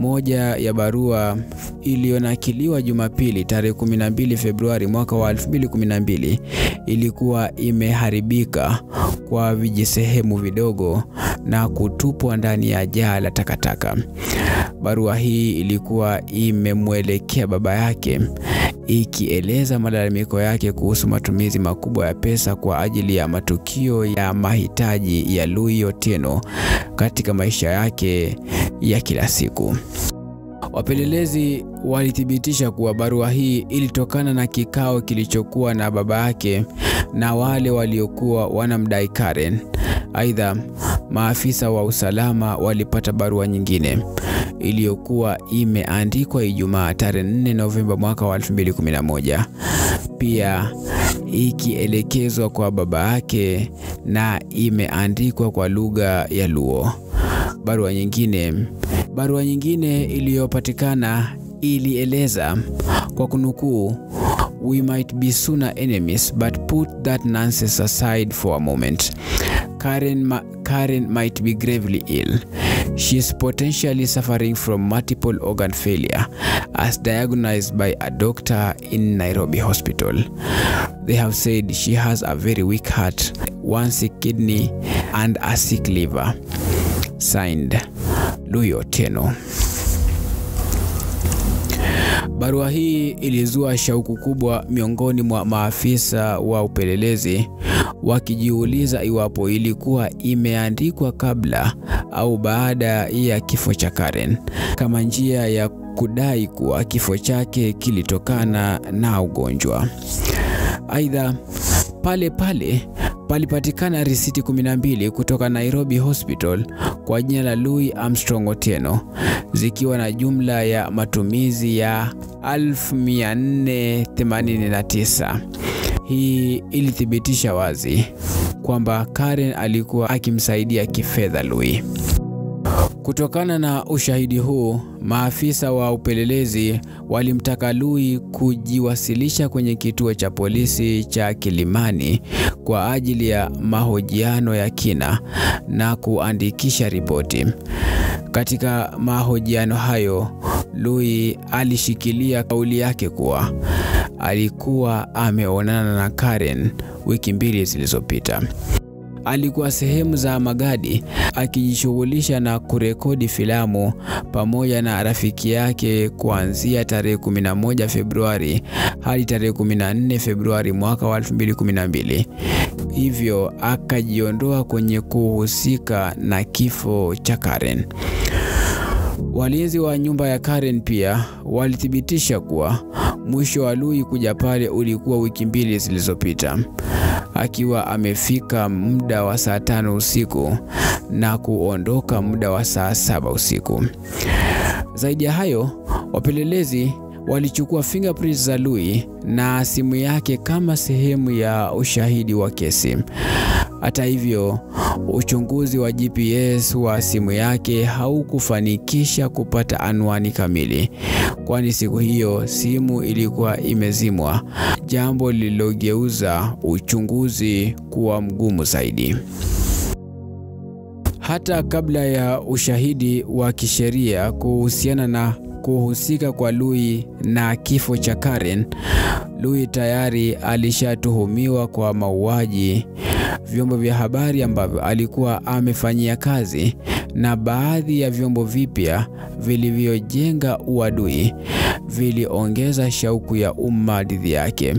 Moja ya barua iliyonakiliwa Jumapili tarehe 12 Februari mwaka wa 2012 ilikuwa imeharibika kwa vijisehemu vidogo na kutupwa ndani ya jaa la takataka. Barua hii ilikuwa imemwelekea baba yake, ikieleza malalamiko yake kuhusu matumizi makubwa ya pesa kwa ajili ya matukio ya mahitaji ya Louis Otieno katika maisha yake ya kila siku. Wapelelezi walithibitisha kuwa barua hii ilitokana na kikao kilichokuwa na baba yake na wale waliokuwa wanamdai Karen. Aidha, maafisa wa usalama walipata barua nyingine iliyokuwa imeandikwa Ijumaa tarehe 4 Novemba mwaka wa 2011, pia ikielekezwa kwa baba yake na imeandikwa kwa lugha ya Luo. Barua nyingine iliyopatikana ilieleza kwa kunukuu, "We might be sooner enemies, but put that nonsense aside for a moment. Karen might be gravely ill. She is potentially suffering from multiple organ failure as diagnosed by a doctor in Nairobi hospital. They have said she has a very weak heart, one sick kidney and a sick liver. Signed, Louis Otieno." Barua hii ilizua shauku kubwa miongoni mwa maafisa wa upelelezi, wakijiuliza iwapo ilikuwa imeandikwa kabla au baada ya kifo cha Karen, kama njia ya kudai kuwa kifo chake kilitokana na ugonjwa. Aidha, palipatikana risiti 12 kutoka Nairobi Hospital kwa jina la Louis Armstrong Otieno, zikiwa na jumla ya matumizi ya 1489. Hii ilithibitisha wazi kwamba Karen alikuwa akimsaidia kifedha Louis. Kutokana na ushahidi huu, maafisa wa upelelezi walimtaka Louis kujiwasilisha kwenye kituo cha polisi cha Kilimani kwa ajili ya mahojiano ya kina na kuandikisha ripoti. Katika mahojiano hayo, Louis alishikilia kauli yake kuwa alikuwa ameonana na Karen wiki 2 zilizopita. Alikuwa sehemu za Magadi akijishughulisha na kurekodi filamu pamoja na rafiki yake kuanzia tarehe 11 Februari hadi tarehe 14 Februari mwaka wa 2012. Hivyo akajiondoa kwenye kuhusika na kifo cha Karen. Walinzi wa nyumba ya Karen pia walithibitisha kuwa mwisho wa Louis kuja pale ulikuwa wiki 2 zilizopita, akiwa amefika muda wa saa 5 usiku na kuondoka muda wa saa 7 usiku. Zaidi ya hayo, wapelelezi walichukua fingerprints za Louis na simu yake kama sehemu ya ushahidi wa kesi. Hata hivyo, uchunguzi wa GPS wa simu yake haukufanikisha kupata anwani kamili, kwani siku hiyo simu ilikuwa imezimwa, jambo lililogeuza uchunguzi kuwa mgumu zaidi. Hata kabla ya ushahidi wa kisheria kuhusiana na kuhusika kwa Louis na kifo cha Karen, Louis tayari alishatuhumiwa kwa mauaji, vyombo vya habari ambavyo alikuwa amefanyia kazi na baadhi ya vyombo vipya vilivyojenga uadui viliongeza shauku ya umma dhidi yake,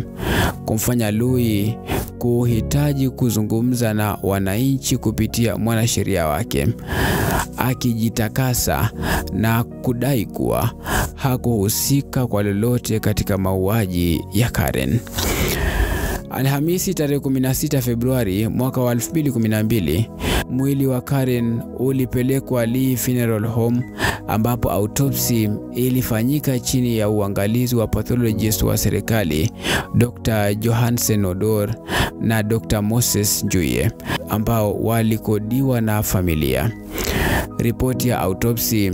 kumfanya Louis kuhitaji kuzungumza na wananchi kupitia mwanasheria wake, akijitakasa na kudai kuwa hakuhusika kwa lolote katika mauaji ya Karen. Alhamisi tarehe 16 Februari mwaka wa 2012, mwili wa Karen ulipelekwa Lee Funeral Home ambapo autopsy ilifanyika chini ya uangalizi wa pathologist wa serikali Dr. Johansen Odor na Dr. Moses Njuye ambao walikodiwa na familia. Ripoti ya autopsy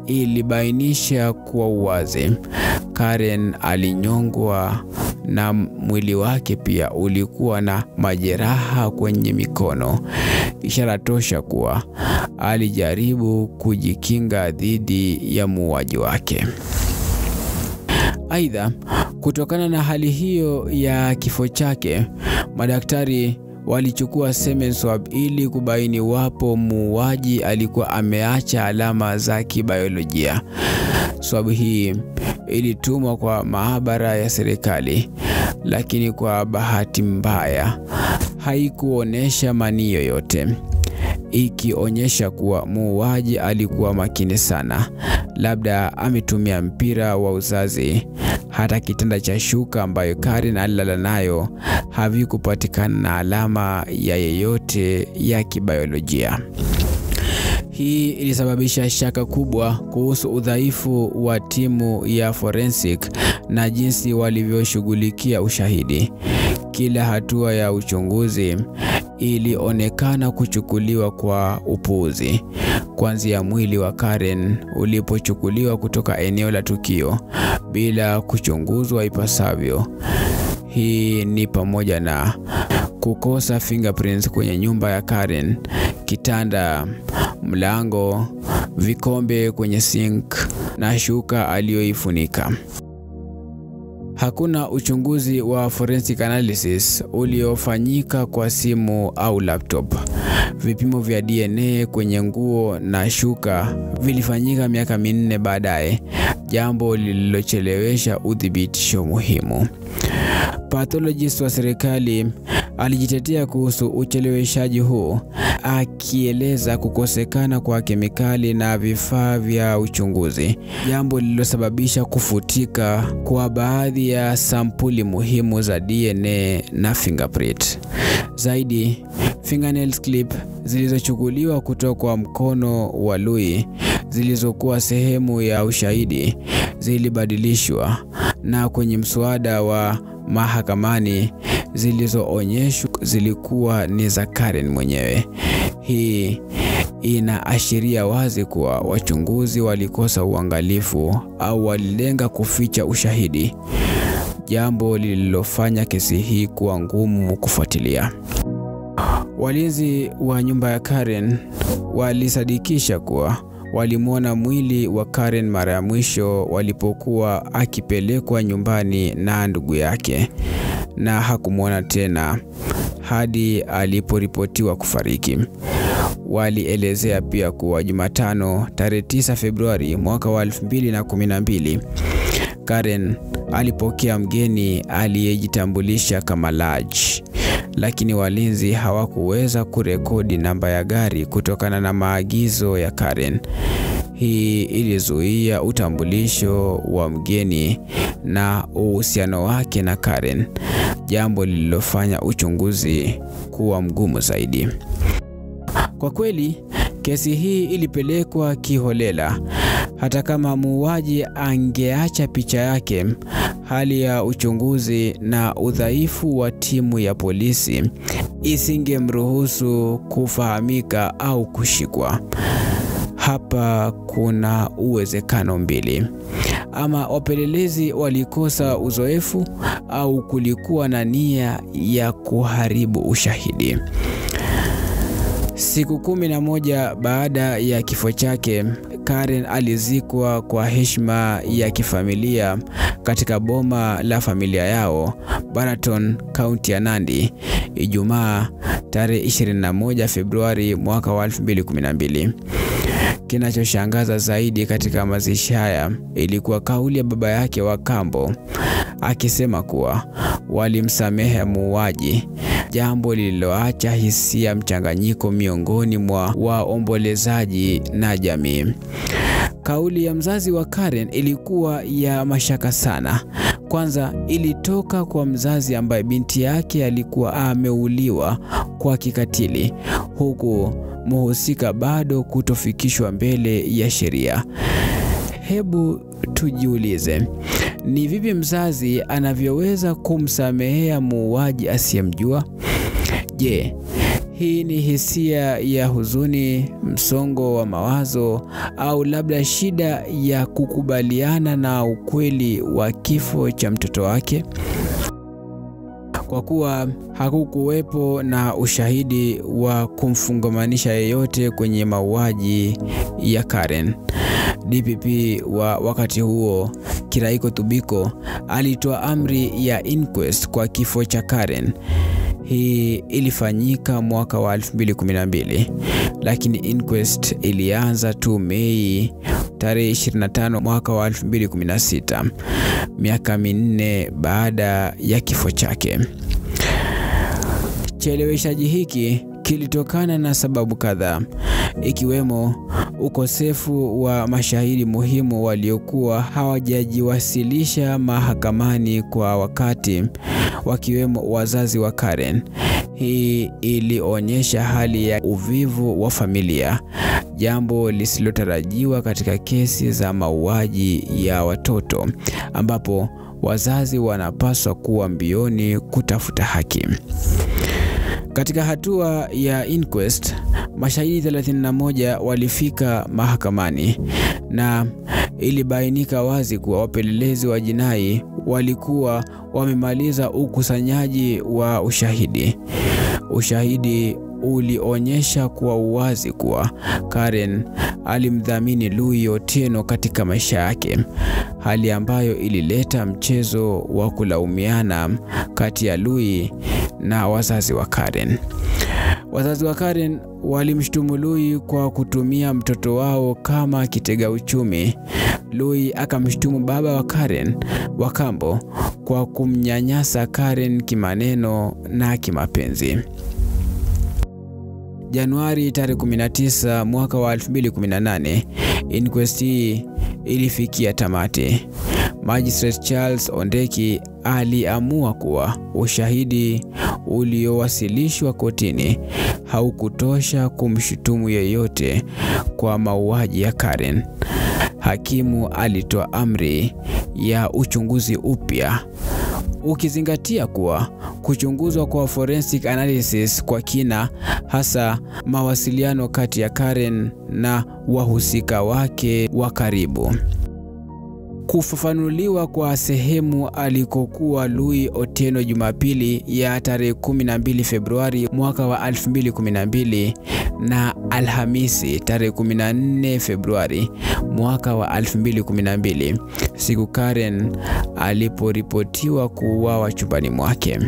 ilibainisha kwa uwazi Karen alinyongwa na mwili wake pia ulikuwa na majeraha kwenye mikono, ishara tosha kuwa alijaribu kujikinga dhidi ya muuaji wake. Aidha, kutokana na hali hiyo ya kifo chake, madaktari walichukua semen swab ili kubaini wapo muuaji alikuwa ameacha alama za kibiolojia. Swab hii ilitumwa kwa maabara ya serikali, lakini kwa bahati mbaya haikuonesha mani yoyote, ikionyesha kuwa muuaji alikuwa makini sana, labda ametumia mpira wa uzazi. Hata kitanda cha shuka ambayo Karen alilala nayo havikupatikana na alama ya yeyote ya kibiolojia. Hii ilisababisha shaka kubwa kuhusu udhaifu wa timu ya forensic na jinsi walivyoshughulikia ushahidi. Kila hatua ya uchunguzi ilionekana kuchukuliwa kwa upuuzi, kuanzia mwili wa Karen ulipochukuliwa kutoka eneo la tukio bila kuchunguzwa ipasavyo. Hii ni pamoja na kukosa fingerprints kwenye nyumba ya Karen, kitanda, mlango, vikombe kwenye sink na shuka aliyoifunika. Hakuna uchunguzi wa forensic analysis uliofanyika kwa simu au laptop. Vipimo vya DNA kwenye nguo na shuka vilifanyika miaka 4 baadaye, jambo lililochelewesha udhibitisho muhimu. Pathologist wa serikali alijitetea kuhusu ucheleweshaji huu, akieleza kukosekana kwa kemikali na vifaa vya uchunguzi, jambo lililosababisha kufutika kwa baadhi ya sampuli muhimu za DNA na fingerprint. Zaidi, fingernail clip zilizochukuliwa kutoka kwa mkono wa Louis zilizokuwa sehemu ya ushahidi zilibadilishwa, na kwenye mswada wa mahakamani zilizoonyeshwa zilikuwa ni za Karen mwenyewe. Hii inaashiria wazi kuwa wachunguzi walikosa uangalifu au walilenga kuficha ushahidi, jambo lililofanya kesi hii kuwa ngumu kufuatilia. Walinzi wa nyumba ya Karen walisadikisha kuwa walimwona mwili wa Karen mara ya mwisho walipokuwa akipelekwa nyumbani na ndugu yake, na hakumwona tena hadi aliporipotiwa kufariki. Walielezea pia kuwa Jumatano tarehe 9 Februari mwaka wa 2012 Karen alipokea mgeni aliyejitambulisha kama Laj, lakini walinzi hawakuweza kurekodi namba ya gari kutokana na maagizo ya Karen. Hii ilizuia utambulisho wa mgeni na uhusiano wake na Karen, jambo lililofanya uchunguzi kuwa mgumu zaidi. Kwa kweli, kesi hii ilipelekwa kiholela. Hata kama muuaji angeacha picha yake, hali ya uchunguzi na udhaifu wa timu ya polisi isingemruhusu kufahamika au kushikwa. Hapa kuna uwezekano mbili: ama wapelelezi walikosa uzoefu au kulikuwa na nia ya kuharibu ushahidi. Siku 11 baada ya kifo chake, Karen alizikwa kwa heshima ya kifamilia katika boma la familia yao, Baraton, kaunti ya Nandi, Ijumaa tarehe 21 Februari mwaka wa 2012. Kinachoshangaza zaidi katika mazishi haya ilikuwa kauli ya baba yake wa kambo, akisema kuwa walimsamehe muuaji, jambo lililoacha hisia mchanganyiko miongoni mwa waombolezaji na jamii. Kauli ya mzazi wa Karen ilikuwa ya mashaka sana, Kwanza, ilitoka kwa mzazi ambaye binti yake alikuwa ameuliwa kwa kikatili, huku mhusika bado kutofikishwa mbele ya sheria. Hebu tujiulize, ni vipi mzazi anavyoweza kumsamehea muuaji asiyemjua? Je, hii ni hisia ya huzuni, msongo wa mawazo, au labda shida ya kukubaliana na ukweli wa kifo cha mtoto wake? Kwa kuwa hakukuwepo na ushahidi wa kumfungamanisha yeyote kwenye mauaji ya Karen, DPP wa wakati huo, Kiraiko Tobiko, alitoa amri ya inquest kwa kifo cha Karen. Hii ilifanyika mwaka wa 2012, lakini inquest ilianza tu Mei tarehe 25 mwaka wa 2016, miaka 4 baada ya kifo chake. Cheleweshaji hiki kilitokana na sababu kadhaa, ikiwemo ukosefu wa mashahidi muhimu waliokuwa hawajajiwasilisha mahakamani kwa wakati, wakiwemo wazazi wa Karen. Hii ilionyesha hali ya uvivu wa familia, jambo lisilotarajiwa katika kesi za mauaji ya watoto, ambapo wazazi wanapaswa kuwa mbioni kutafuta haki. Katika hatua ya inquest, mashahidi 31 walifika mahakamani na ilibainika wazi kuwa wapelelezi wa jinai walikuwa wamemaliza ukusanyaji wa ushahidi. Ushahidi ulionyesha kwa uwazi kuwa Karen alimdhamini Louis Otieno katika maisha yake, hali ambayo ilileta mchezo wa kulaumiana kati ya Louis na wazazi wa Karen. Wazazi wa Karen walimshtumu Louis kwa kutumia mtoto wao kama kitega uchumi. Louis akamshtumu baba wa Karen, Wakambo, kwa kumnyanyasa Karen kimaneno na kimapenzi. Januari tarehe 19 mwaka wa 2018, inquest hii ilifikia tamati. Magistrate Charles Ondeki aliamua kuwa ushahidi uliowasilishwa kotini haukutosha kumshutumu yeyote kwa mauaji ya Karen. Hakimu alitoa amri ya uchunguzi upya, ukizingatia kuwa kuchunguzwa kwa forensic analysis kwa kina, hasa mawasiliano kati ya Karen na wahusika wake wa karibu. Kufafanuliwa kwa sehemu alikokuwa Louis Otieno Jumapili ya tarehe 12 Februari mwaka wa 2012 na Alhamisi tarehe 14 Februari mwaka wa 2012, siku Karen aliporipotiwa kuuawa chumbani mwake.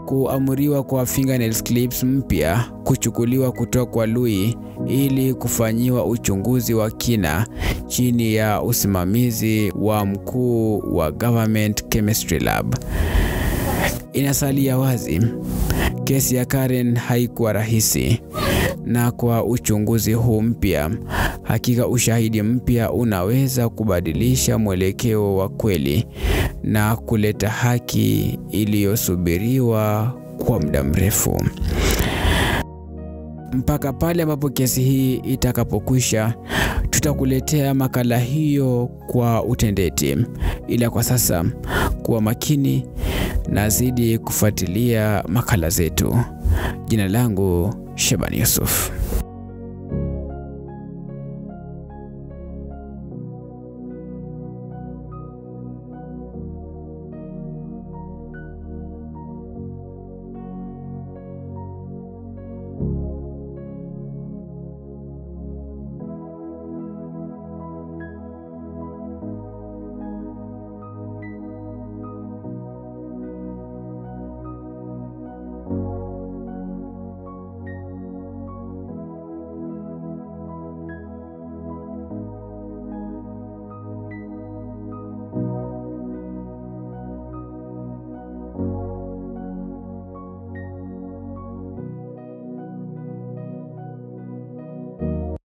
Kuamuriwa kwa fingernails clips mpya kuchukuliwa kutoka kwa Louis ili kufanyiwa uchunguzi wa kina chini ya usimamizi wa mkuu wa Government Chemistry Lab. Inasalia wazi, kesi ya Karen haikuwa rahisi, na kwa uchunguzi huu mpya, hakika ushahidi mpya unaweza kubadilisha mwelekeo wa kweli na kuleta haki iliyosubiriwa kwa muda mrefu. Mpaka pale ambapo kesi hii itakapokwisha, tutakuletea makala hiyo kwa utendeti. Ila kwa sasa, kuwa makini na zidi kufuatilia makala zetu. Jina langu Shaban Yusuf.